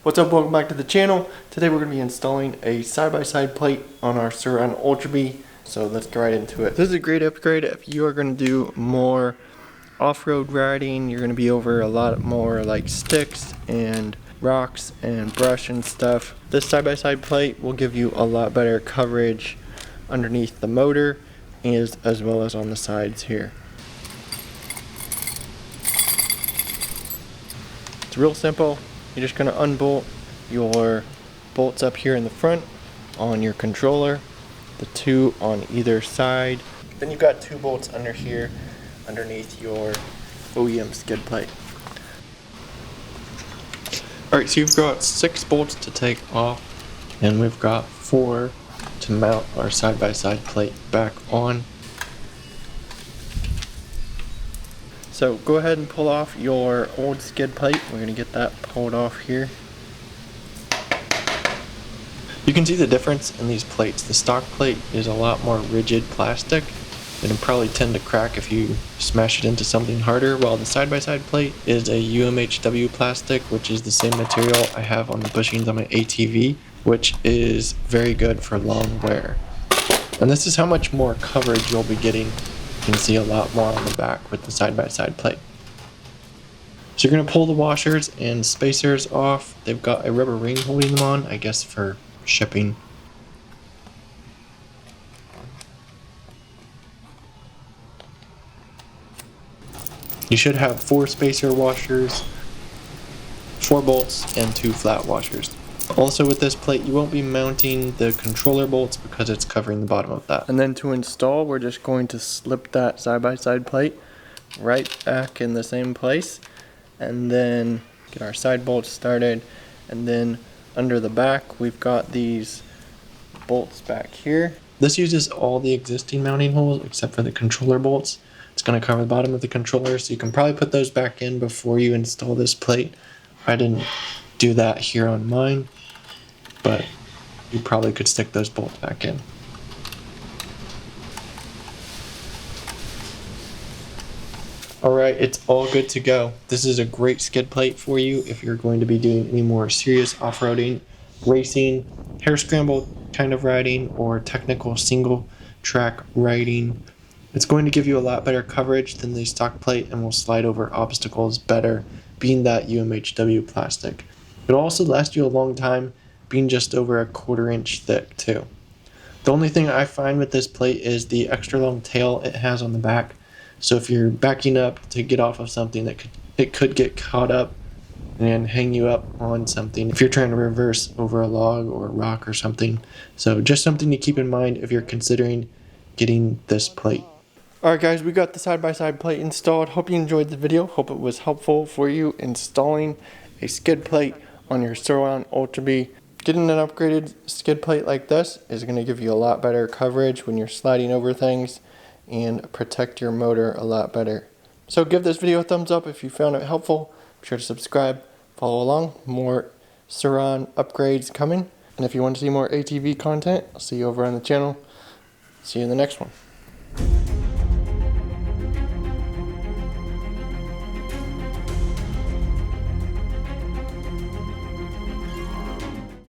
What's up, welcome back to the channel. Today we're going to be installing a side-by-side plate on our Surron Ultra B. So let's get right into it. This is a great upgrade if you are going to do more off-road riding. You're going to be over a lot more like sticks and rocks and brush and stuff. This side-by-side plate will give you a lot better coverage underneath the motor as well as on the sides here. It's real simple. You're just going to unbolt your bolts up here in the front on your controller, the two on either side. Then you've got two bolts under here underneath your OEM skid plate. Alright, so you've got 6 bolts to take off, and we've got 4 to mount our side-by-side plate back on. So go ahead and pull off your old skid plate. We're going to get that pulled off here. You can see the difference in these plates. The stock plate is a lot more rigid plastic. It'll probably tend to crack if you smash it into something harder, while the side-by-side plate is a UMHW plastic, which is the same material I have on the bushings on my ATV, which is very good for long wear. And this is how much more coverage you'll be getting. You can see a lot more on the back with the side-by-side plate. So you're going to pull the washers and spacers off. They've got a rubber ring holding them on, I guess for shipping. You should have 4 spacer washers, 4 bolts, and 2 flat washers. Also with this plate, you won't be mounting the controller bolts because it's covering the bottom of that. And then to install, we're just going to slip that side-by-side plate right back in the same place, and then get our side bolts started. And then under the back, we've got these bolts back here. This uses all the existing mounting holes except for the controller bolts. It's going to cover the bottom of the controller, so you can probably put those back in before you install this plate. I didn't do that here on mine, but you probably could stick those bolts back in. Alright, it's all good to go. This is a great skid plate for you if you're going to be doing any more serious off-roading, racing, hare scramble kind of riding, or technical single track riding. It's going to give you a lot better coverage than the stock plate and will slide over obstacles better, being that UMHW plastic. It'll also last you a long time, being just over a 1/4 inch thick too. The only thing I find with this plate is the extra long tail it has on the back. So if you're backing up to get off of something, it could get caught up and hang you up on something if you're trying to reverse over a log or a rock or something. So just something to keep in mind if you're considering getting this plate. Alright guys, we got the side-by-side plate installed. Hope you enjoyed the video. Hope it was helpful for you installing a skid plate on your Surron Ultra B. Getting an upgraded skid plate like this is going to give you a lot better coverage when you're sliding over things and protect your motor a lot better. So give this video a thumbs up if you found it helpful. Be sure to subscribe, follow along. More Surron upgrades coming. And if you want to see more ATV content, I'll see you over on the channel. See you in the next one.